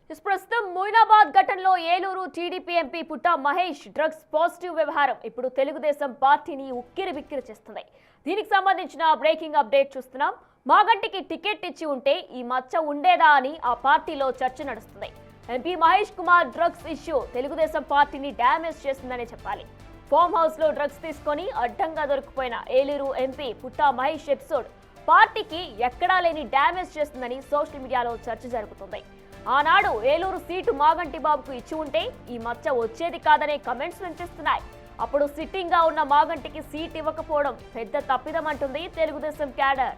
ప్రస్తుతం మొయినాబాద్ ఘటనలో Eluru TDP MP పుట్టా Mahesh drugs positive వ్యవహారం ఇప్పుడు తెలుగుదేశం పార్టీని ఉక్కిరిబిక్కిరి చేస్తుంది. దీనికి సంబంధించిన బ్రేకింగ్ అప్డేట్ చూస్తున్నాం. మాగంటికి టికెట్ ఇచ్చి ఉంటే ఈ మచ్చ ఉండేదా అని ఆ పార్టీలో చర్చ నడుస్తుంది. MP Mahesh Kumar drugs issue Telugu Desam పార్టీని డ్యామేజ్ చేస్తుందనే చెప్పాలి. ఫామ్ హౌస్ లో డ్రగ్స్ తీసుకొని అడ్డంగా దొరికిపోయిన ఏలూరు ఎంపీ పుట్టా మహేష్ ఎపిసోడ్ పార్టీకి ఎక్కడా లేని డ్యామేజ్ చేస్తుందని సోషల్ మీడియాలో చర్చ జరుగుతుంది. ఆనాడు ఏలూరు సీటు మాగంటి బాబుకు ఇచ్చి ఉంటే ఈ మచ్చ వచ్చేది కాదనే కమెంట్స్ వినిపిస్తున్నాయి. అప్పుడు సిట్టింగ్ గా ఉన్న మాగంటికి సీట్ ఇవ్వకపోవడం పెద్ద తప్పిదమంటుంది తెలుగుదేశం క్యాడర్.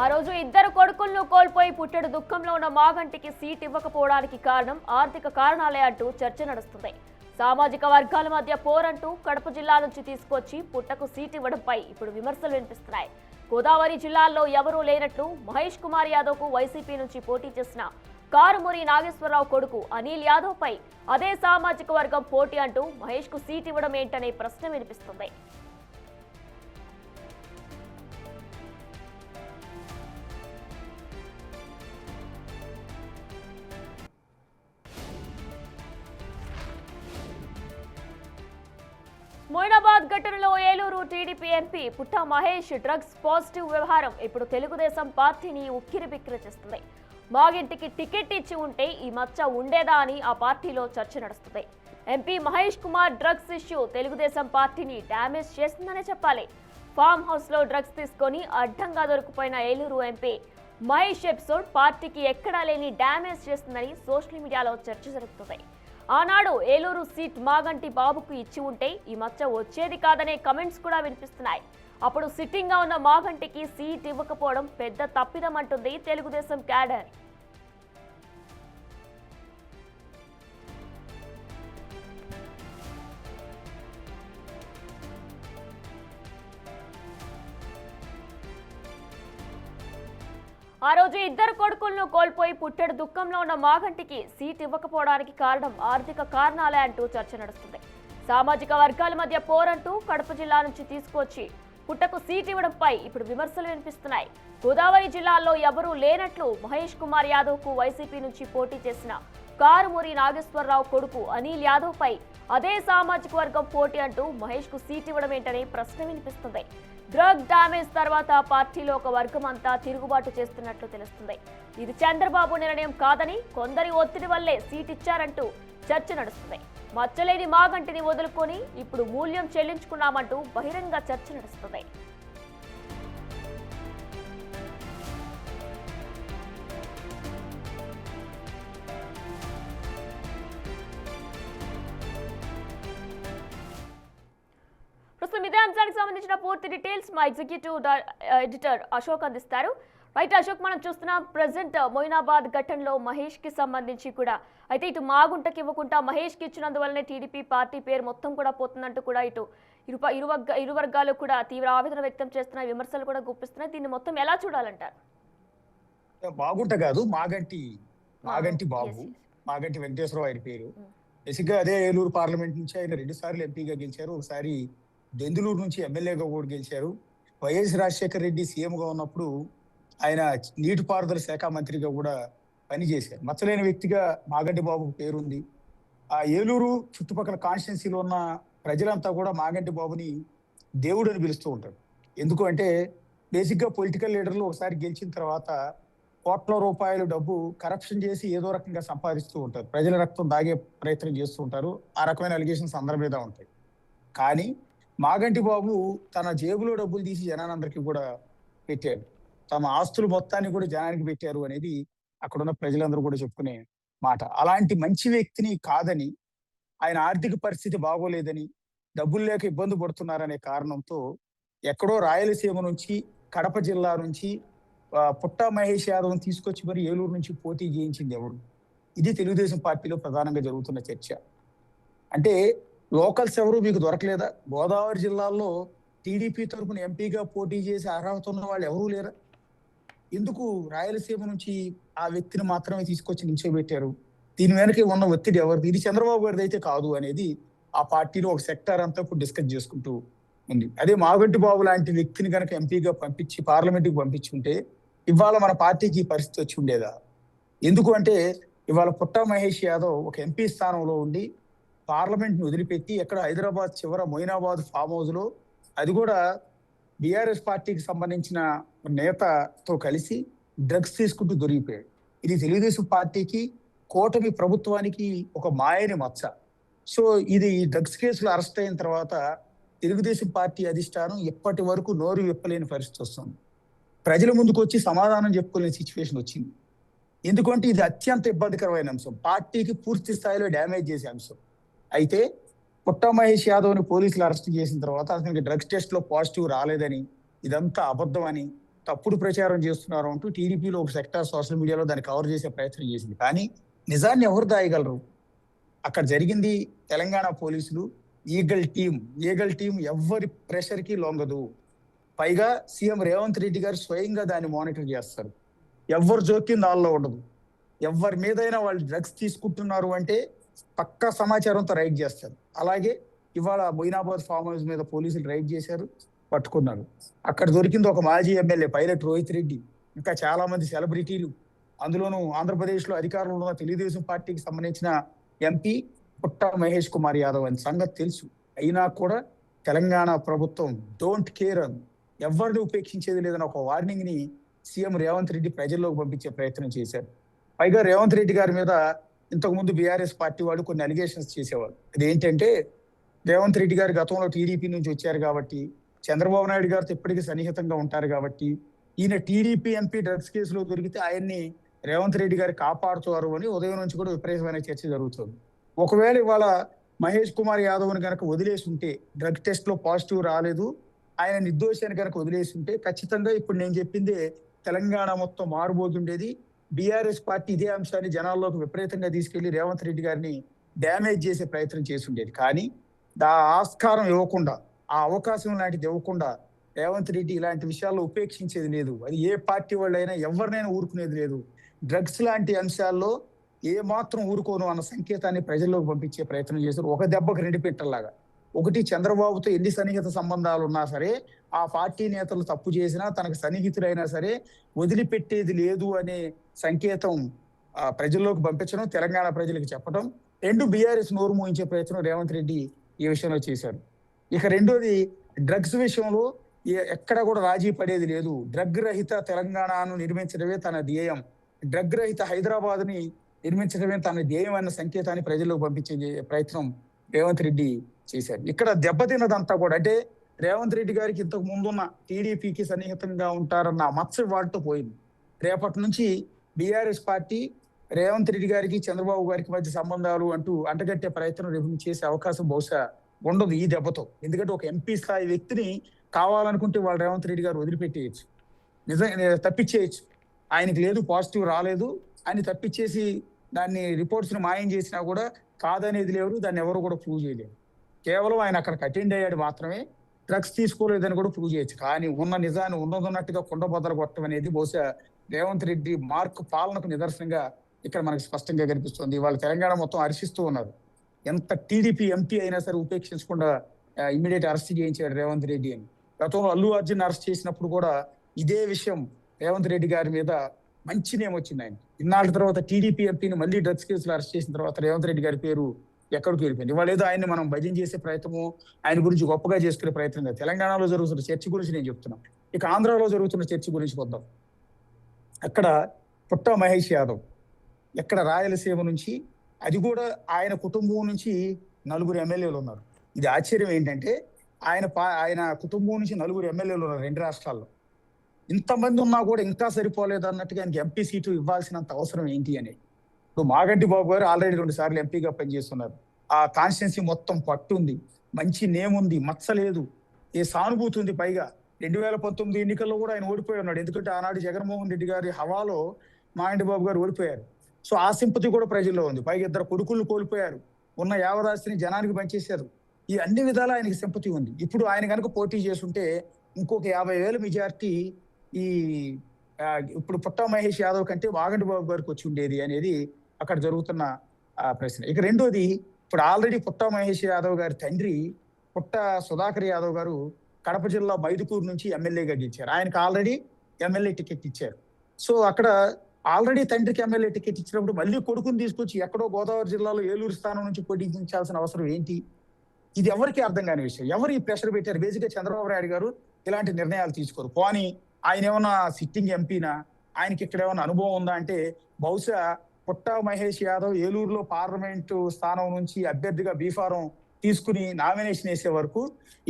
ఆ రోజు ఇద్దరు కొడుకులను కోల్పోయి పుట్టెడు దుఃఖంలో ఉన్న మాగంటికి సీట్ ఇవ్వకపోవడానికి కారణం ఆర్థిక కారణాలే అంటూ చర్చ నడుస్తుంది. సామాజిక వర్గాల మధ్య పోరంటూ కడప జిల్లా నుంచి తీసుకొచ్చి పుట్టకు సీట్ ఇవ్వడంపై ఇప్పుడు విమర్శలు వినిపిస్తున్నాయి. గోదావరి జిల్లాల్లో ఎవరూ లేనట్లు మహేష్ కుమార్ యాదవ్ కు వైసీపీ నుంచి పోటీ చేసిన కారుమూరి నాగేశ్వరరావు కొడుకు అనిల్ యాదవ్ పై అదే సామాజిక వర్గం పోటీ అంటూ మహేష్ కు సీట్ ఇవ్వడం ఏంటనే ప్రశ్న వినిపిస్తుంది. మొయినాబాద్ ఘటనలో ఏలూరు టీడీపీ ఎంపీ పుట్టా మహేష్ డ్రగ్స్ పాజిటివ్ వ్యవహారం ఇప్పుడు తెలుగుదేశం పార్టీని ఉక్కిరిబిక్కిరి చేస్తుంది. మాగింటికి టికెట్ ఇచ్చి ఉంటే ఈ మచ్చ ఉండేదా అని ఆ పార్టీలో చర్చ నడుస్తుంది. MP Mahesh Kumar drugs issue Telugu Desam పార్టీని డ్యామేజ్ చేస్తుందనే చెప్పాలి. ఫామ్ హౌస్ లో డ్రగ్స్ తీసుకొని అడ్డంగా దొరికిపోయిన ఏలూరు ఎంపీ మహేష్ ఎపిసోడ్ పార్టీకి ఎక్కడా లేని డ్యామేజ్ చేస్తుందని సోషల్ మీడియాలో చర్చ జరుగుతుంది. ఆనాడు ఏలూరు సీట్ మాగంటి బాబుకు ఇచ్చి ఉంటే ఈ మచ్చ వచ్చేది కాదనే కమెంట్స్ కూడా వినిపిస్తున్నాయి. అప్పుడు సిట్టింగ్ గా ఉన్న మాగంటికి సీట్ ఇవ్వకపోవడం పెద్ద తప్పిదమంటుంది తెలుగుదేశం క్యాడర్. ఆ రోజు ఇద్దరు కొడుకులను కోల్పోయి పుట్టెడు దుఃఖంలో ఉన్న మాగంటికి సీట్ ఇవ్వకపోవడానికి కారణం ఆర్థిక కారణాలే అంటూ చర్చ నడుస్తుంది. సామాజిక వర్గాల మధ్య పోరంటూ కడప జిల్లా నుంచి తీసుకొచ్చి పుట్టకు సీట్ ఇవ్వడంపై ఇప్పుడు విమర్శలు వినిపిస్తున్నాయి. గోదావరి జిల్లాలో ఎవరూ లేనట్లు మహేష్ కుమార్ యాదవ్ కు వైసీపీ నుంచి పోటీ చేసిన కారుమూరి నాగేశ్వరరావు కొడుకు అనిల్ యాదవ్ పై అదే సామాజిక వర్గం పోటీ అంటూ మహేష్ కు సీట్ ఇవ్వడం ఏంటనే ప్రశ్న వినిపిస్తుంది. డ్రగ్ డామేజ్ తర్వాత పార్టీలో ఒక వర్గం అంతా తిరుగుబాటు చేస్తున్నట్లు తెలుస్తుంది. ఇది చంద్రబాబు నిర్ణయం కాదని కొందరి ఒత్తిడి వల్లే సీట్ ఇచ్చారంటూ చర్చ నడుస్తుంది. మచ్చలేని మాగంటిని వదులుకొని ఇప్పుడు మూల్యం చెల్లించుకున్నామంటూ బహిరంగ చర్చ నడుస్తుంది. ప్రస్తుతం ఇదే అంశానికి సంబంధించిన పూర్తి డీటెయిల్స్ మా ఎగ్జిక్యూటివ్ ఎడిటర్ అశోక్ అందిస్తారు. రైట్ అశోక్, మనం చూస్తున్నాం ప్రజెంట్ మొయినాబాద్ ఘటనలో మహేష్ కి సంబంధించి కూడా అయితే ఇటు మాగుంటకి ఇవ్వకుండా మహేష్ కి ఇచ్చినందువల్లనే టీడీపీ పార్టీ పేరు మొత్తం కూడా పోతుందంటూ కూడా ఇటు ఇరు వర్గాలు కూడా తీవ్ర ఆవేదన వ్యక్తం చేస్తున్నాయి, విమర్శలు కూడా గుప్పిస్తున్నాయి. దీన్ని మొత్తం ఎలా చూడాలంటారు? మాగుంట కాదు, మాగంటి బాబు, మాగంటి వెంకటేశ్వరరావు ఆయన పేరు. బేసిక్ గా అదే ఏలూరు పార్లమెంట్ నుంచి ఆయన 2 సార్లు ఎంపీగా గెలిచారు. ఒకసారి దెందులూరు నుంచి ఎమ్మెల్యేగా కూడా గెలిచారు. వైఎస్ రాజశేఖర రెడ్డి సీఎంగా ఉన్నప్పుడు ఆయన నీటిపారుదల శాఖ మంత్రిగా కూడా పనిచేశారు. మచ్చలేని వ్యక్తిగా మాగంటి బాబుకు పేరుంది. ఆ ఏలూరు చుట్టుపక్కల కాన్స్టిట్యున్సీలో ఉన్న ప్రజలంతా కూడా మాగంటి బాబుని దేవుడు అని పిలుస్తూ ఉంటారు. ఎందుకు అంటే బేసిక్ గా పొలిటికల్ లీడర్లు ఒకసారి గెలిచిన తర్వాత కోట్ల రూపాయలు డబ్బు కరప్షన్ చేసి ఏదో రకంగా సంపాదిస్తూ ఉంటారు. ప్రజల రక్తం దాగే ప్రయత్నం చేస్తూ ఉంటారు. ఆ రకమైన అలిగేషన్స్ అందరి మీద ఉంటాయి. కానీ మాగంటి బాబు తన జేబులో డబ్బులు తీసి జనానందరికీ కూడా పెట్టారు. తమ ఆస్తులు మొత్తాన్ని కూడా జనానికి పెట్టారు అనేది అక్కడున్న ప్రజలందరూ కూడా చెప్పుకునే మాట. అలాంటి మంచి వ్యక్తిని కాదని, ఆయన ఆర్థిక పరిస్థితి బాగోలేదని, డబ్బులు లేక ఇబ్బంది పడుతున్నారనే కారణంతో ఎక్కడో రాయలసీమ నుంచి కడప జిల్లా నుంచి పుట్టా మహేష్ యాదవ్ని తీసుకొచ్చి మరి ఏలూరు నుంచి పోటీ చేయించింది ఎవరు? ఇది తెలుగుదేశం పార్టీలో ప్రధానంగా జరుగుతున్న చర్చ. అంటే లోకల్స్ ఎవరు మీకు దొరకలేదా? గోదావరి జిల్లాలో టీడీపీ తరఫున ఎంపీగా పోటీ చేసి అర్హత ఉన్న వాళ్ళు ఎవరూ లేరా? ఎందుకు రాయలసీమ నుంచి ఆ వ్యక్తిని మాత్రమే తీసుకొచ్చి నిల్చోబెట్టారు? దీని వెనక ఉన్న ఒత్తిడి ఎవరు? ఇది చంద్రబాబు గారిది అయితే కాదు అనేది ఆ పార్టీలో ఒక సెక్టార్ అంతా ఇప్పుడు డిస్కస్ చేసుకుంటూ ఉంది. అదే మాగంటి బాబు లాంటి వ్యక్తిని కనుక ఎంపీగా పంపించి పార్లమెంట్కి పంపించుంటే ఇవాళ మన పార్టీకి ఈ పరిస్థితి వచ్చి ఉండేదా? ఎందుకు అంటే ఇవాళ పుట్టా మహేష్ యాదవ్ ఒక ఎంపీ స్థానంలో ఉండి పార్లమెంట్ ని వదిలిపెట్టి ఎక్కడ హైదరాబాద్ చివర మొయినాబాద్ ఫామ్ హౌస్ లో, అది కూడా బీఆర్ఎస్ పార్టీకి సంబంధించిన నేతతో కలిసి డ్రగ్స్ తీసుకుంటూ దొరికిపోయాడు. ఇది తెలుగుదేశం పార్టీకి, కూటమి ప్రభుత్వానికి ఒక మాయని మచ్చ. సో ఇది ఈ డ్రగ్స్ కేసులు అరెస్ట్ అయిన తర్వాత తెలుగుదేశం పార్టీ అధిష్టానం ఇప్పటి వరకు నోరు విప్పలేని పరిస్థితి వస్తుంది. ప్రజల ముందుకు వచ్చి సమాధానం చెప్పుకోలేని సిచ్యువేషన్ వచ్చింది. ఎందుకంటే ఇది అత్యంత ఇబ్బందికరమైన అంశం, పార్టీకి పూర్తి స్థాయిలో డ్యామేజ్ చేసే అంశం. అయితే పుట్టా మహేష్ యాదవ్ని పోలీసులు అరెస్ట్ చేసిన తర్వాత అతనికి డ్రగ్స్ టెస్ట్ లో పాజిటివ్ రాలేదని, ఇదంతా అబద్ధం అని తప్పుడు ప్రచారం చేస్తున్నారు అంటూ టీడీపీలో ఒక సెక్టార్ సోషల్ మీడియాలో దాన్ని కవర్ చేసే ప్రయత్నం చేసింది. కానీ నిజాన్ని ఎవరు దాయగలరు? అక్కడ జరిగింది తెలంగాణ పోలీసులు ఈగల్ టీం ఎవరి ప్రెషర్ కి లొంగదు. పైగా సీఎం రేవంత్ రెడ్డి గారు స్వయంగా దాన్ని మానిటర్ చేస్తారు. ఎవరు జోక్యం దానిలో ఉండదు. ఎవరి మీదైనా వాళ్ళు డ్రగ్స్ తీసుకుంటున్నారు అంటే పక్కా సమాచారంతో రైడ్ చేస్తారు. అలాగే ఇవాళ మొయినాబాద్ ఫామ్ హౌస్ మీద పోలీసులు రైడ్ చేశారు, పట్టుకున్నారు. అక్కడ దొరికింది ఒక మాజీ ఎమ్మెల్యే పైలట్ రోహిత్ రెడ్డి, ఇంకా చాలా మంది సెలబ్రిటీలు, అందులోనూ ఆంధ్రప్రదేశ్ లో అధికారంలో ఉన్న తెలుగుదేశం పార్టీకి సంబంధించిన ఎంపీ పుట్టా మహేష్ కుమార్ యాదవ్ అని సంగతి తెలుసు. అయినా కూడా తెలంగాణ ప్రభుత్వం డోంట్ కేర్ అని, ఎవరిని ఉపేక్షించేది లేదని ఒక వార్నింగ్ ని సీఎం రేవంత్ రెడ్డి ప్రజల్లోకి పంపించే ప్రయత్నం చేశారు. పైగా రేవంత్ రెడ్డి గారి మీద ఇంతకు ముందు బీఆర్ఎస్ పార్టీ వాళ్ళు కొన్ని అలిగేషన్స్ చేసేవాళ్ళు. అదేంటంటే రేవంత్ రెడ్డి గారు గతంలో టీడీపీ నుంచి వచ్చారు కాబట్టి, చంద్రబాబు నాయుడు గారితో ఇప్పటికీ సన్నిహితంగా ఉంటారు కాబట్టి, ఈయన టీడీపీ ఎంపీ డ్రగ్స్ కేసులో దొరికితే ఆయన్ని రేవంత్ రెడ్డి గారు కాపాడుతారు అని ఉదయం నుంచి కూడా విపరీతమైన చర్చ జరుగుతుంది. ఒకవేళ ఇవాళ మహేష్ కుమార్ యాదవ్ని కనుక వదిలేసి ఉంటే, డ్రగ్ టెస్ట్ లో పాజిటివ్ రాలేదు, ఆయన నిర్దోషి అని కనుక వదిలేసి ఉంటే ఖచ్చితంగా ఇప్పుడు నేను చెప్పిందే తెలంగాణ మొత్తం మారుబోతుండేది. బీఆర్ఎస్ పార్టీ ఇదే అంశాన్ని జనాల్లోకి విపరీతంగా తీసుకెళ్లి రేవంత్ రెడ్డి గారిని డ్యామేజ్ చేసే ప్రయత్నం చేసి ఉండేది. కానీ ఆ ఆస్కారం ఇవ్వకుండా, ఆ అవకాశం లాంటిది ఇవ్వకుండా రేవంత్ రెడ్డి ఇలాంటి విషయాల్లో ఉపేక్షించేది లేదు. అది ఏ పార్టీ వాళ్ళైనా ఎవరినైనా ఊరుకునేది లేదు. డ్రగ్స్ లాంటి అంశాల్లో ఏ మాత్రం ఊరుకోను అన్న సంకేతాన్ని ప్రజల్లోకి పంపించే ప్రయత్నం చేశారు. ఒక దెబ్బకు రెండు పెట్టల్లాగా. ఒకటి, చంద్రబాబుతో ఎన్ని సన్నిహిత సంబంధాలు ఉన్నా సరే, ఆ పార్టీ నేతలు తప్పు చేసినా తనకు సన్నిహితులైనా సరే వదిలిపెట్టేది లేదు అనే సంకేతం ప్రజల్లోకి పంపించడం, తెలంగాణ ప్రజలకు చెప్పడం. రెండు, బీఆర్ఎస్ నోరు మూయించే ప్రయత్నం రేవంత్ రెడ్డి ఈ విషయంలో చేశారు. ఇక రెండోది, డ్రగ్స్ విషయంలో ఎక్కడ కూడా రాజీ పడేది లేదు. డ్రగ్ రహిత తెలంగాణను నిర్మించడమే తన ధ్యేయం, డ్రగ్ రహిత హైదరాబాద్ ని నిర్మించడమే తన ధ్యేయం అన్న సంకేతాన్ని ప్రజల్లోకి పంపించే ప్రయత్నం రేవంత్ రెడ్డి చేశారు. ఇక్కడ దెబ్బతిన్నదంతా కూడా అంటే రేవంత్ రెడ్డి గారికి ఇంతకు ముందున్న టీడీపీకి సన్నిహితంగా ఉంటారన్న మత్స వాటితో పోయింది. రేపటి నుంచి బీఆర్ఎస్ పార్టీ రేవంత్ రెడ్డి గారికి చంద్రబాబు గారికి మధ్య సంబంధాలు అంటూ అంటగట్టే ప్రయత్నం చేసే అవకాశం బహుశా ఉండదు ఈ దెబ్బతో. ఎందుకంటే ఒక ఎంపీ స్థాయి వ్యక్తిని కావాలనుకుంటే వాళ్ళు రేవంత్ రెడ్డి గారు వదిలిపెట్టేయచ్చు, తప్పించేయచ్చు. ఆయనకి లేదు, పాజిటివ్ రాలేదు అని తప్పించేసి దాన్ని రిపోర్ట్స్ ని మాయం చేసినా కూడా కాదనేది లేరు, దాన్ని ఎవరు కూడా ప్రూవ్ చేయలేరు. కేవలం ఆయన అక్కడికి అటెండ్ అయ్యాడు మాత్రమే, డ్రగ్స్ తీసుకోలేదని కూడా ప్రూవ్ చేయొచ్చు. కానీ ఉన్న నిజాన్ని ఉన్నదన్నట్టుగా కుండబద్దలు కొట్టడం అనేది బహుశా రేవంత్ రెడ్డి మార్క్ పాలనకు నిదర్శనంగా ఇక్కడ మనకు స్పష్టంగా కనిపిస్తుంది. వాళ్ళు తెలంగాణ మొత్తం హర్షిస్తూ ఉన్నారు. ఎంత టీడీపీ ఎంపీ అయినా సరే ఉపేక్షించకుండా ఇమ్మీడియట్ అరెస్ట్ చేయించాడు రేవంత్ రెడ్డి అని. గతంలో అల్లు అర్జున్ అరెస్ట్ చేసినప్పుడు కూడా ఇదే విషయం రేవంత్ రెడ్డి గారి మీద మంచి నేమ్ వచ్చింది. ఆయన ఇన్నాళ్ళ తర్వాత టీడీపీ ఎంపీని మళ్ళీ డ్రగ్స్ కేసులు అరెస్ట్ చేసిన తర్వాత రేవంత్ రెడ్డి గారి పేరు ఎక్కడికి వెళ్ళిపోయింది. ఇవాళ ఏదో ఆయన్ని మనం భజన చేసే ప్రయత్నము, ఆయన గురించి గొప్పగా చేసుకునే ప్రయత్నం కాదు. తెలంగాణలో జరుగుతున్న చర్చ గురించి నేను చెప్తున్నా. ఇక ఆంధ్రాలో జరుగుతున్న చర్చ గురించి వద్దాం. అక్కడ పుట్టా మహేష్ యాదవ్ ఎక్కడ రాయలసీమ నుంచి, అది కూడా ఆయన కుటుంబం నుంచి 4 ఎమ్మెల్యేలు ఉన్నారు. ఇది ఆశ్చర్యం ఏంటంటే ఆయన కుటుంబం నుంచి 4 ఎమ్మెల్యేలు ఉన్నారు 2 రాష్ట్రాల్లో. ఇంతమంది ఉన్నా కూడా ఇంకా సరిపోలేదు అన్నట్టుగా ఆయనకి ఎంపీ సీటు ఇవ్వాల్సినంత అవసరం ఏంటి అనేది. ఇప్పుడు మాగంటి బాబు గారు ఆల్రెడీ 2 సార్లు ఎంపీగా పనిచేస్తున్నారు. ఆ కాన్స్టిట్యున్సీ మొత్తం పట్టుంది, మంచి నేమ్ ఉంది, మచ్చలేదు, ఏ సానుభూతి ఉంది. పైగా 2019 ఎన్నికల్లో కూడా ఆయన ఓడిపోయి ఉన్నాడు. ఎందుకంటే ఆనాడు జగన్మోహన్ రెడ్డి గారి హవాలో మాగంటి బాబు గారు ఓడిపోయారు. సో ఆ సింపతి కూడా ప్రజల్లో ఉంది. పైగా 2 కొడుకులు కోల్పోయారు, ఉన్న యావదాస్తిని జనానికి పనిచేశారు. ఈ అన్ని విధాలా ఆయనకి సింపతి ఉంది. ఇప్పుడు ఆయన కనుక పోటీ చేస్తుంటే ఇంకొక 50,000 మెజార్టీ ఈ ఇప్పుడు పుట్టా మహేష్ యాదవ్ కంటే మాగంటి బాబు గారికి వచ్చి ఉండేది అనేది అక్కడ జరుగుతున్న ప్రశ్న. ఇక రెండోది, ఇప్పుడు ఆల్రెడీ పుట్టా మహేష్ యాదవ్ గారి తండ్రి పుట్ట సుధాకర్ యాదవ్ గారు కడప జిల్లా మైదుకూరు నుంచి ఎమ్మెల్యేగా గెలిచారు. ఆయనకు ఆల్రెడీ ఎమ్మెల్యే టికెట్ ఇచ్చారు. సో అక్కడ ఆల్రెడీ తండ్రికి ఎమ్మెల్యే టికెట్ ఇచ్చినప్పుడు మళ్ళీ కొడుకుని తీసుకొచ్చి ఎక్కడో గోదావరి జిల్లాలో ఏలూరు స్థానం నుంచి పోటీయించాల్సిన అవసరం ఏంటి? ఇది ఎవరికి అర్థం కాని విషయం. ఎవరు ఈ ప్రెషర్ పెట్టారు? బేసిక్ గా చంద్రబాబు నాయుడు గారు ఇలాంటి నిర్ణయాలు తీసుకోరు. పోనీ ఆయన ఏమన్నా సిట్టింగ్ ఎంపీనా, ఆయనకి ఇక్కడ ఏమన్నా అనుభవం ఉందా అంటే బహుశా పుట్ట మహేష్ యాదవ్ ఏలూరులో పార్లమెంటు స్థానం నుంచి అభ్యర్థిగా బీఫారం తీసుకుని నామినేషన్ వేసే వరకు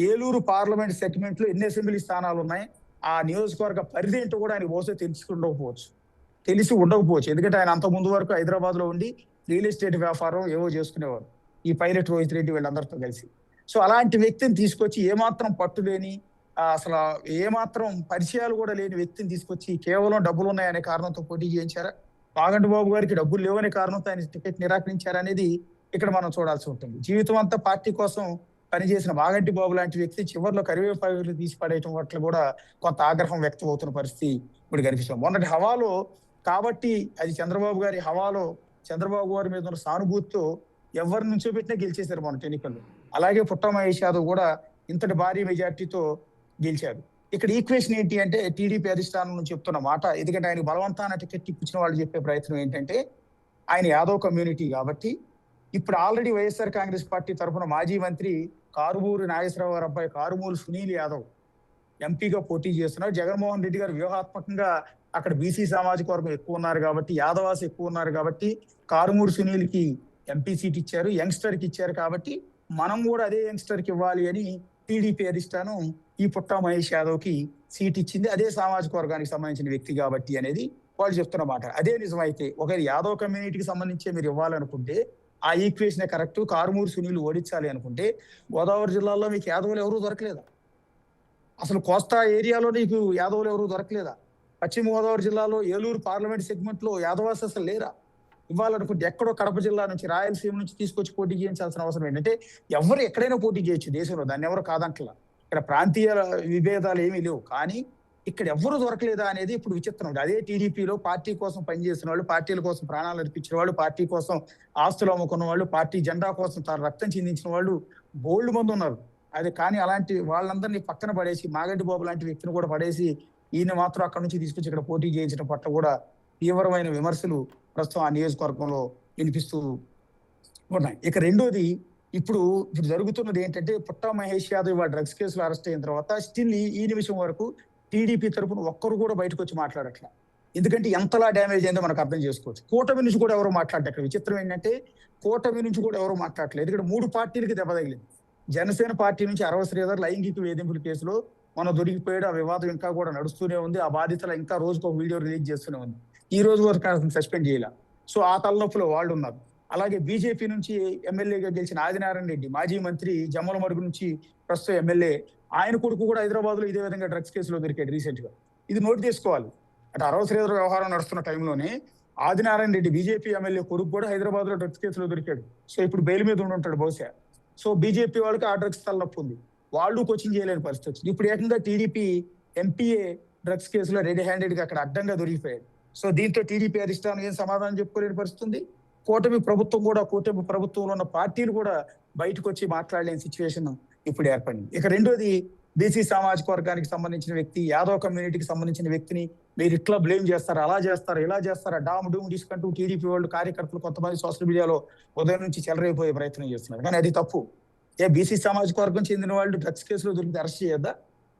ఏలూరు పార్లమెంట్ సెగ్మెంట్ లో ఎన్ని అసెంబ్లీ స్థానాలు ఉన్నాయి, ఆ నియోజకవర్గ పరిధి ఏంటో కూడా ఆయన బహుశా తెలిసి ఉండకపోవచ్చు. ఎందుకంటే ఆయన అంత ముందు వరకు హైదరాబాద్ లో ఉండి రియల్ ఎస్టేట్ వ్యాపారం ఏవో చేసుకునేవారు ఈ పైలట్ రోహిత్ రెడ్డి వీళ్ళందరితో కలిసి. సో అలాంటి వ్యక్తిని తీసుకొచ్చి ఏమాత్రం పట్టులేని అసలు ఏమాత్రం పరిచయాలు కూడా లేని వ్యక్తిని తీసుకొచ్చి కేవలం డబ్బులు ఉన్నాయనే కారణంతో పోటీ చేయించారా? మాగంటి బాబు గారికి డబ్బులు లేవనే కారణంతో ఆయన టికెట్ నిరాకరించారనేది ఇక్కడ మనం చూడాల్సి ఉంటుంది. జీవితం అంతా పార్టీ కోసం పనిచేసిన మాగంటి బాబు లాంటి వ్యక్తి చివరిలో కరివేపాకులు తీసి పడేయటం పట్ల కూడా కొంత ఆగ్రహం వ్యక్తం అవుతున్న పరిస్థితి ఇప్పుడు కనిపిస్తుంది. మొన్నటి హవాలో కాబట్టి అది చంద్రబాబు గారి హవాలో చంద్రబాబు గారి మీద ఉన్న సానుభూతితో ఎవరి నుంచో పెట్టినా గెలిచేశారు మొన్నటి ఎన్నికల్లో. అలాగే పుట్ట మహేష్ యాదవ్ కూడా ఇంతటి భారీ మెజార్టీతో గెలిచారు. ఇక్కడ ఈక్వేషన్ ఏంటి అంటే టీడీపీ అధిష్టానం నుంచి చెప్తున్న మాట, ఎందుకంటే ఆయన బలవంతాన టికెట్ ఇప్పించిన వాళ్ళు చెప్పే ప్రయత్నం ఏంటంటే ఆయన యాదవ్ కమ్యూనిటీ కాబట్టి ఇప్పుడు ఆల్రెడీ వైఎస్ఆర్ కాంగ్రెస్ పార్టీ తరఫున మాజీ మంత్రి కారుమూరి నాగేశ్వరరావు గారు అబ్బాయి కారుమూరి సునీల్ యాదవ్ ఎంపీగా పోటీ చేస్తున్నారు. జగన్మోహన్ రెడ్డి గారు వ్యూహాత్మకంగా అక్కడ బీసీ సామాజిక వర్గం ఎక్కువ ఉన్నారు కాబట్టి, యాదవాస్ ఎక్కువ ఉన్నారు కాబట్టి కారుమూరి సునీల్ కి ఎంపీ సీట్ ఇచ్చారు, యంగ్స్టర్ కి ఇచ్చారు. కాబట్టి మనం కూడా అదే యంగ్స్టర్ కి ఇవ్వాలి అని టీడీపీ అధిష్టానం ఈ పుట్ట మహేష్ యాదవ్ కి సీట్ ఇచ్చింది. అదే సామాజిక వర్గానికి సంబంధించిన వ్యక్తి కాబట్టి అనేది వాళ్ళు చెప్తున్న మాట. అదే నిజమైతే ఒకవేళ యాదవ్ కమ్యూనిటీకి సంబంధించి మీరు ఇవ్వాలనుకుంటే ఆ ఈక్వేషనే కరెక్ట్. కారుమూరి సునీల్ ఓడించాలి అనుకుంటే గోదావరి జిల్లాలో మీకు యాదవులు ఎవరూ దొరకలేదా? అసలు కోస్తా ఏరియాలో నీకు యాదవులు ఎవరూ దొరకలేదా? పశ్చిమ గోదావరి జిల్లాలో ఏలూరు పార్లమెంట్ సెగ్మెంట్ లో యాదవాస్ అసలు లేరా? ఇవ్వాలనుకుంటే ఎక్కడో కడప జిల్లా నుంచి రాయలసీమ నుంచి తీసుకొచ్చి పోటీ చేయించాల్సిన అవసరం ఏంటంటే ఎవరు ఎక్కడైనా పోటీ చేయొచ్చు దేశంలో, దాన్ని ఎవరు కాదంటలా. ఇక్కడ ప్రాంతీయ విభేదాలు ఏమీ లేవు. కానీ ఇక్కడ ఎవరు దొరకలేదా అనేది ఇప్పుడు విచిత్రం. అదే టీడీపీలో పార్టీ కోసం పనిచేసిన వాళ్ళు, పార్టీల కోసం ప్రాణాలు అర్పించిన వాళ్ళు, పార్టీ కోసం ఆస్తులు అమ్ముకున్న వాళ్ళు, పార్టీ జెండా కోసం తన రక్తం చిందించిన వాళ్ళు బోల్డ్ మంది ఉన్నారు. అది కానీ అలాంటి వాళ్ళందరినీ పక్కన పడేసి మాగంటి బాబు లాంటి వ్యక్తిని కూడా పడేసి ఈయన మాత్రం అక్కడ నుంచి తీసుకొచ్చి ఇక్కడ పోటీ చేయించడం పట్ల కూడా తీవ్రమైన విమర్శలు ప్రస్తుతం ఆ నియోజకవర్గంలో వినిపిస్తూ ఉన్నాయి. ఇక రెండోది ఇప్పుడు జరుగుతున్నది ఏంటంటే పుట్ట మహేష్ యాదవ్ డ్రగ్స్ కేసులో అరెస్ట్ అయిన తర్వాత స్టిల్ ఈ నిమిషం వరకు టీడీపీ తరఫున ఒక్కరు కూడా బయటకు వచ్చి మాట్లాడట్లా. ఎందుకంటే ఎంతలా డ్యామేజ్ అయిందో మనకు అర్థం చేసుకోవచ్చు. కూటమి నుంచి కూడా ఎవరు మాట్లాడటం. విచిత్రం ఏంటంటే కూటమి నుంచి కూడా ఎవరు మాట్లాడలేదు. ఎందుకంటే 3 పార్టీలకి దెబ్బ తగిలింది. జనసేన పార్టీ నుంచి అరవ శ్రీధర్ లైంగిక వేధింపుల కేసులో మనం దొరికిపోయాడు. ఆ వివాదం ఇంకా కూడా నడుస్తూనే ఉంది. ఆ బాధితులు ఇంకా రోజుకు ఒక వీడియో రిలీజ్ చేస్తూనే ఉంది. ఈ రోజు వరకు సస్పెండ్ చేయాల. సో ఆ తలనొప్పులో వాళ్ళు ఉన్నారు. అలాగే బీజేపీ నుంచి ఎమ్మెల్యేగా గెలిచిన ఆదినారాయణ రెడ్డి మాజీ మంత్రి జమ్మల మరుగు నుంచి ప్రస్తుతం ఎమ్మెల్యే, ఆయన కొడుకు కూడా హైదరాబాద్ లో ఇదే విధంగా డ్రగ్స్ కేసులో దొరికాడు రీసెంట్ గా. ఇది నోట్ చేసుకోవాలి. అంటే అరవ శ్రీధర్ వ్యవహారం నడుస్తున్న టైంలోనే ఆదినారాయణ రెడ్డి బీజేపీ ఎమ్మెల్యే కొడుకు కూడా హైదరాబాద్ లో డ్రగ్స్ కేసులో దొరికాడు. సో ఇప్పుడు బెయిల్ మీద ఉంటాడు బహుశా. సో బీజేపీ వాళ్ళకి ఆ డ్రగ్స్ తలనొప్పి ఉంది. వాళ్ళు కోచింగ్ చేయలేని పరిస్థితి వచ్చింది. ఇప్పుడు ఏకంగా టీడీపీ ఎంపీఏ డ్రగ్స్ కేసులో రెడీ హ్యాండెడ్ గా అక్కడ అడ్డంగా దొరికిపోయాడు. సో దీంతో టీడీపీ అధిష్టానం ఏం సమాధానం చెప్పుకోలేని పరిస్థితుంది. కూటమి ప్రభుత్వంలో ఉన్న పార్టీలు కూడా బయటకు వచ్చి మాట్లాడలేని సిచ్యువేషన్ ఇప్పుడు ఏర్పడింది. ఇక రెండోది బీసీ సామాజిక వర్గానికి సంబంధించిన వ్యక్తి, యాదవ్ కమ్యూనిటీకి సంబంధించిన వ్యక్తిని మీరు ఇట్లా బ్లేమ్ చేస్తారా, అలా చేస్తారా, ఇలా చేస్తారా, డామ్ డూమ్ తీసుకుంటూ టీడీపీ వాళ్ళు కార్యకర్తలు కొంతమంది సోషల్ మీడియాలో ఉదయం నుంచి చెలరైపోయే ప్రయత్నం చేస్తున్నారు. కానీ అది తప్పు. బీసీ సామాజిక వర్గం చెందిన వాళ్ళు డ్రగ్స్ కేసులో దొరికితే అరెస్ట్ చేయొద్దా?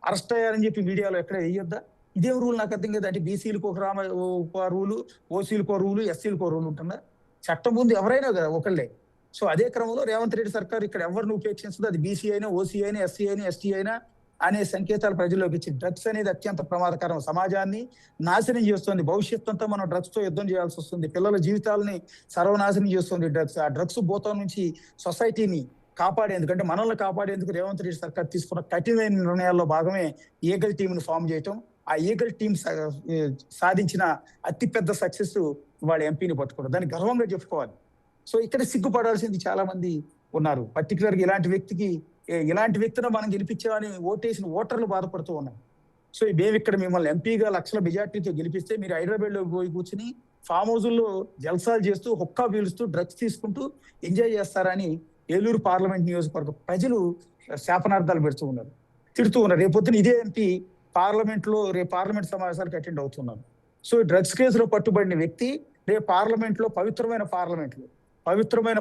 అరెస్ట్ అయ్యారని చెప్పి మీడియాలో ఎక్కడ వేయొద్దా? ఇదేం రూల్ నాకు అర్థం కదా. అంటే బీసీలకు ఒక రూలు, ఓసీలకు ఒక రూలు, ఎస్సీలకు ఒక రూల్ ఉంటుందా? చట్టం ముందు ఎవరైనా కదా ఒకళ్ళే. సో అదే క్రమంలో రేవంత్ రెడ్డి సర్కార్ ఇక్కడ ఎవరిని ఉపేక్షిస్తుందో, అది బీసీ అయినా, ఓసీ అయినా, ఎస్సీ అయినా, ఎస్టీ అయినా అనే సంకేతాలు ప్రజల్లోకి ఇచ్చి డ్రగ్స్ అనేది అత్యంత ప్రమాదకరం, సమాజాన్ని నాశనం చేస్తుంది. భవిష్యత్తు అంతా మనం డ్రగ్స్ తో యుద్ధం చేయాల్సి వస్తుంది. పిల్లల జీవితాలని సర్వనాశనం చేస్తుంది డ్రగ్స్. ఆ డ్రగ్స్ భూతం నుంచి సొసైటీని కాపాడేందుకు, అంటే మనల్ని కాపాడేందుకు రేవంత్ రెడ్డి సర్కార్ తీసుకున్న కఠినమైన నిర్ణయాల్లో భాగమే ఈగల్ టీంను ఫామ్ చేయటం. ఆ ఈగల్ టీం సాధించిన అతిపెద్ద సక్సెస్ వాళ్ళ ఎంపీని పట్టుకోవడం, దాన్ని గర్వంగా చెప్పుకోవాలి. సో ఇక్కడ సిగ్గుపడాల్సింది చాలా మంది ఉన్నారు. పర్టికులర్గా ఇలాంటి వ్యక్తిని మనం గెలిపించామని ఓటేసిన ఓటర్లు బాధపడుతూ ఉన్నారు. సో మేము ఇక్కడ మిమ్మల్ని ఎంపీగా లక్షల మెజార్టీతో గెలిపిస్తే మీరు హైదరాబాద్ లో పోయి కూర్చుని ఫామ్ హౌజుల్లో జల్సాలు చేస్తూ, హొక్కా పీలుస్తూ, డ్రగ్స్ తీసుకుంటూ ఎంజాయ్ చేస్తారని ఏలూరు పార్లమెంట్ నియోజకవర్గ ప్రజలు శాపనార్థాలు పెడుతూ ఉన్నారు, తిడుతూ ఉన్నారు. రేపొద్దున ఇదే ఎంపీ రేపు పార్లమెంట్ సమావేశాలకు అటెండ్ అవుతున్నారు. సో డ్రగ్స్ కేసులో పట్టుబడిన వ్యక్తి రేపు పవిత్రమైన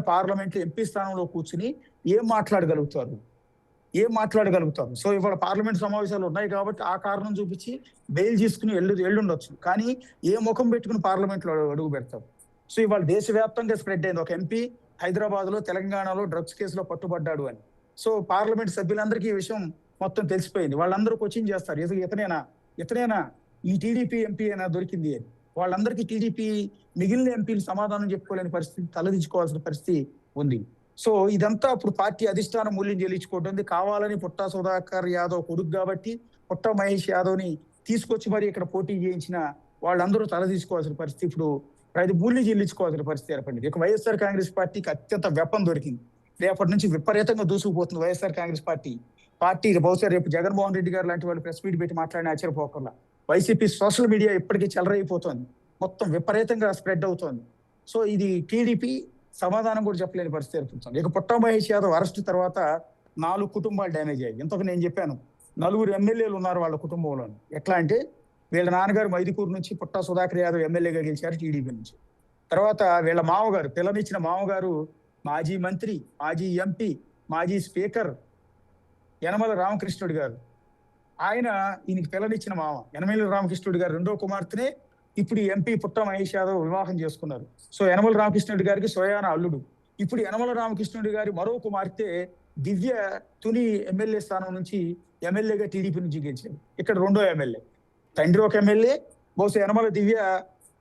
పార్లమెంట్లో ఎంపీ స్థానంలో కూర్చుని ఏం మాట్లాడగలుగుతారు? సో ఇవాళ పార్లమెంట్ సమావేశాలు ఉన్నాయి కాబట్టి ఆ కారణం చూపించి బెయిల్ తీసుకుని ఎల్లుండొచ్చు, కానీ ఏ ముఖం పెట్టుకుని పార్లమెంట్లో అడుగు పెడతారు? సో ఇవాళ దేశవ్యాప్తంగా స్ప్రెడ్ అయింది, ఒక ఎంపీ హైదరాబాద్ లో తెలంగాణలో డ్రగ్స్ కేసులో పట్టుబడ్డాడు అని. సో పార్లమెంట్ సభ్యులందరికీ ఈ విషయం మొత్తం తెలిసిపోయింది. వాళ్ళందరూ క్వశ్చన్ చేస్తారు, ఇతనేనా ఈ టీడీపీ ఎంపీ అయినా దొరికింది అని. వాళ్ళందరికీ టీడీపీ మిగిలిన ఎంపీలు సమాధానం చెప్పుకోలేని పరిస్థితి, తలదించుకోవాల్సిన పరిస్థితి ఉంది. సో ఇదంతా అప్పుడు పార్టీ అధిష్టానం మూల్యం చెల్లించుకుంటుంది. కావాలని పుట్టా సుధాకర్ యాదవ్ కొడుకు కాబట్టి పుట్టా మహేష్ యాదవ్ ని తీసుకొచ్చి మరి ఇక్కడ పోటీ చేయించిన వాళ్ళందరూ తలదీసుకోవాల్సిన పరిస్థితి, ఇప్పుడు అది మూల్యం చెల్లించుకోవాల్సిన పరిస్థితి ఏర్పడింది. ఇక వైఎస్ఆర్ కాంగ్రెస్ పార్టీకి అత్యంత వెపన్ దొరికింది. రేపటి నుంచి విపరీతంగా దూసుకుపోతుంది వైఎస్ఆర్ కాంగ్రెస్ పార్టీ. బహుశా రేపు జగన్మోహన్ రెడ్డి గారు లాంటి వాళ్ళు ప్రెస్ మీట్ పెట్టి మాట్లాడిన ఆశ్చర్యపోకర్లా. వైసీపీ సోషల్ మీడియా ఇప్పటికీ చెలరైపోతుంది, మొత్తం విపరీతంగా స్ప్రెడ్ అవుతోంది. సో ఇది టీడీపీ సమాధానం కూడా చెప్పలేని పరిస్థితి ఏర్పడుతుంది. ఇక పుట్టా మహేష్ యాదవ్ అరెస్ట్ తర్వాత 4 కుటుంబాలు డ్యామేజ్ అయ్యాయి. ఇంతకు నేను చెప్పాను 4 ఎమ్మెల్యేలు ఉన్నారు వాళ్ళ కుటుంబంలో. ఎట్లా అంటే వీళ్ళ నాన్నగారు మైదుకూరు నుంచి పుట్టా సుధాకర్ యాదవ్ ఎమ్మెల్యేగా గెలిచారు టీడీపీ నుంచి. తర్వాత వీళ్ళ మామగారు, పిల్లనిచ్చిన మామగారు మాజీ మంత్రి, మాజీ ఎంపీ, మాజీ స్పీకర్ యనమల రామకృష్ణుడు గారు. ఈయనకి పిల్లనిచ్చిన మామ యనమల రామకృష్ణుడు గారు రెండో కుమార్తెనే ఇప్పుడు ఎంపీ పుట్టా మహేష్ యాదవ్ వివాహం చేసుకున్నారు. సో యనమల రామకృష్ణుడి గారికి సోయాన అల్లుడు. ఇప్పుడు యనమల రామకృష్ణుడి గారి మరో కుమార్తె దివ్య తుని ఎమ్మెల్యే స్థానం నుంచి ఎమ్మెల్యేగా టీడీపీ నుంచి గెలిచారు. ఇక్కడ రెండో ఎమ్మెల్యే, తండ్రి ఒక ఎమ్మెల్యే, బహుశా యనమల దివ్య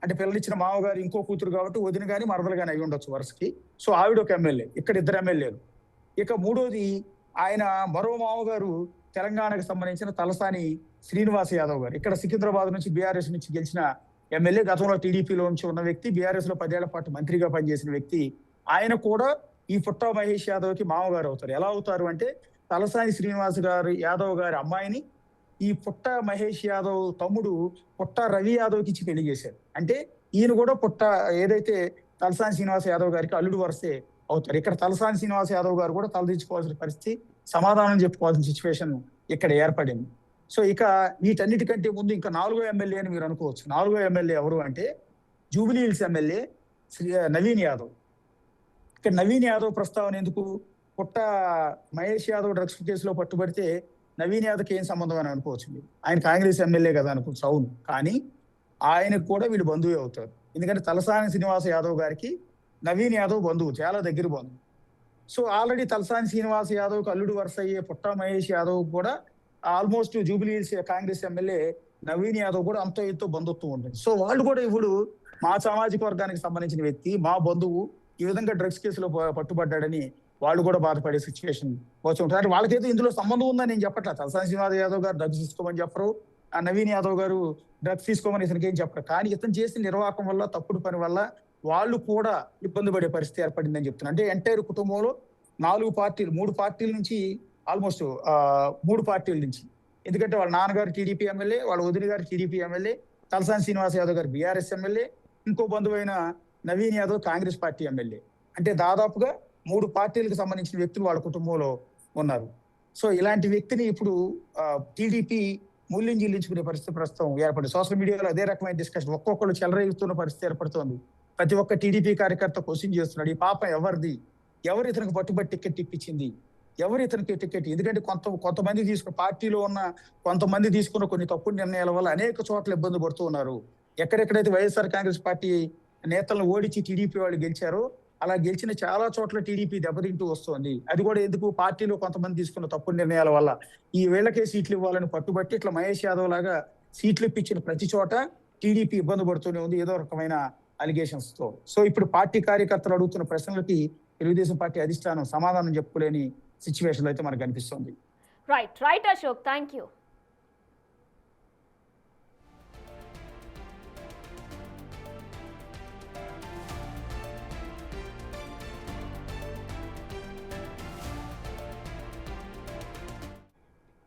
అంటే పిల్లనిచ్చిన మామగారు ఇంకో కూతురు కాబట్టి వదిన గాని మరదలు గాని అయి ఉండొచ్చు వరుసకి. సో ఆవిడ ఒక ఎమ్మెల్యే, ఇక్కడ 2 ఎమ్మెల్యేలు. ఇక మూడోది ఆయన మరో మామగారు తెలంగాణకు సంబంధించిన తలసాని శ్రీనివాస్ యాదవ్ గారు, ఇక్కడ సికింద్రాబాద్ నుంచి బీఆర్ఎస్ నుంచి గెలిచిన ఎమ్మెల్యే, గతంలో టీడీపీలో నుంచి ఉన్న వ్యక్తి, బీఆర్ఎస్ లో 10 ఏళ్ల పాటు మంత్రిగా పనిచేసిన వ్యక్తి. ఆయన కూడా ఈ పుట్టా మహేష్ యాదవ్ కి మామగారు అవుతారు. ఎలా అవుతారు అంటే తలసాని శ్రీనివాస్ యాదవ్ గారి అమ్మాయిని ఈ పుట్టా మహేష్ యాదవ్ తమ్ముడు పుట్టా రవి యాదవ్కి ఇచ్చి పెళ్లి చేశారు. అంటే ఈయన కూడా ఏదైతే తలసాని శ్రీనివాస్ యాదవ్ గారికి అల్లుడు వరుసే అవుతారు. ఇక్కడ తలసాని శ్రీనివాస్ యాదవ్ గారు కూడా తలదించుకోవాల్సిన పరిస్థితి, సమాధానం చెప్పుకోవాల్సిన సిచ్యువేషన్ ఇక్కడ ఏర్పడింది. సో ఇక వీటన్నిటికంటే ముందు ఇంకా 4వ ఎమ్మెల్యే అని మీరు అనుకోవచ్చు. 4వ ఎమ్మెల్యే ఎవరు అంటే Jubilee hills MLA Naveen Yadav. ఇక్కడ నవీన్ యాదవ్ ప్రస్తావన ఎందుకు? పుట్టా మహేష్ యాదవ్ డ్రగ్స్ కేసులో పట్టుబడితే నవీన్ యాదవ్కి ఏం సంబంధం అని అనుకోవచ్చు మీరు. ఆయన కాంగ్రెస్ ఎమ్మెల్యే కదా అనుకోవచ్చు, అవును. కానీ ఆయనకు కూడా వీళ్ళు బంధువే అవుతారు. ఎందుకంటే తలసాని శ్రీనివాస యాదవ్ గారికి నవీన్ యాదవ్ బంధువు, చాలా దగ్గర బంధువు. సో ఆల్రెడీ తలసాని శ్రీనివాస్ యాదవ్కి అల్లుడు వరుస అయ్యే పుట్టా మహేష్ యాదవ్ కూడా almost Jubilee hills Congress MLA Naveen Yadav కూడా అంతో ఎంతో బంధుత్వం ఉంటుంది. సో వాళ్ళు కూడా ఇప్పుడు మా సామాజిక వర్గానికి సంబంధించిన వ్యక్తి, మా బంధువు ఈ విధంగా డ్రగ్స్ కేసులో పట్టుబడ్డాడని వాళ్ళు కూడా బాధపడే సిచ్యువేషన్ వచ్చి ఉంటుంది. వాళ్ళకైతే ఇందులో సంబంధం ఉందని నేను చెప్పట్లేదు. తలసాని శ్రీనివాస్ యాదవ్ గారు డ్రగ్స్ తీసుకోమని చెప్పరు, ఆ నవీన్ యాదవ్ గారు డ్రగ్స్ తీసుకోమని ఇతనికి ఏం చెప్పరు. కానీ ఇతను చేసిన నిర్వాహకం వల్ల, తప్పుడు పని వల్ల వాళ్ళు కూడా ఇబ్బంది పడే పరిస్థితి ఏర్పడిందని చెప్తున్నారు. అంటే ఎంటైర్ కుటుంబంలో 4 పార్టీలు, 3 పార్టీల నుంచి ఆల్మోస్ట్ 3 పార్టీల నుంచి. ఎందుకంటే వాళ్ళ నాన్నగారు టీడీపీ ఎమ్మెల్యే, వాళ్ళ వదిన గారు టీడీపీ ఎమ్మెల్యే, తలసాని శ్రీనివాస్ యాదవ్ గారు బీఆర్ఎస్ ఎమ్మెల్యే, ఇంకో బంధువైన నవీన్ యాదవ్ కాంగ్రెస్ పార్టీ ఎమ్మెల్యే. అంటే దాదాపుగా 3 పార్టీలకు సంబంధించిన వ్యక్తులు వాళ్ళ కుటుంబంలో ఉన్నారు. సో ఇలాంటి వ్యక్తిని ఇప్పుడు టీడీపీ మూల్యం చెల్లించుకునే పరిస్థితి ప్రస్తుతం ఏర్పడింది. సోషల్ మీడియాలో అదే రకమైన డిస్కషన్, ఒక్కొక్కరు చెలరేగుతున్న పరిస్థితి ఏర్పడుతోంది. ప్రతి ఒక్క టీడీపీ కార్యకర్త క్వశ్చన్ చేస్తున్నాడు, ఈ పాప ఎవరిది, ఎవరు ఇతనికి పట్టుబట్టి టికెట్ ఇప్పించింది, ఎవరు ఇతనికి టికెట్? ఎందుకంటే కొంతమంది తీసుకున్న పార్టీలో ఉన్న కొంతమంది తీసుకున్న కొన్ని తప్పుడు నిర్ణయాల వల్ల అనేక చోట్ల ఇబ్బంది పడుతూ ఉన్నారు. ఎక్కడెక్కడైతే వైఎస్ఆర్ కాంగ్రెస్ పార్టీ నేతలను ఓడించి టీడీపీ వాళ్ళు గెలిచారో అలా గెలిచిన చాలా చోట్ల టీడీపీ దెబ్బతింటూ వస్తోంది. అది కూడా ఎందుకు? పార్టీలో కొంతమంది తీసుకున్న తప్పుడు నిర్ణయాల వల్ల. ఈ వేళకే సీట్లు ఇవ్వాలని పట్టుబట్టి ఇట్లా మహేష్ యాదవ్ లాగా సీట్లు ఇప్పించిన ప్రతి చోట టీడీపీ ఇబ్బంది పడుతూనే ఉంది ఏదో రకమైన అలిగేషన్స్ తో. సో ఇప్పుడు పార్టీ కార్యకర్తలు అడుగుతున్న ప్రశ్నలకి తెలుగుదేశం పార్టీ అధిష్టానం సమాధానం చెప్పుకోలేని సిచ్యువేషన్ అయితే మనకు కనిపిస్తుంది. Right Ashok, thank you.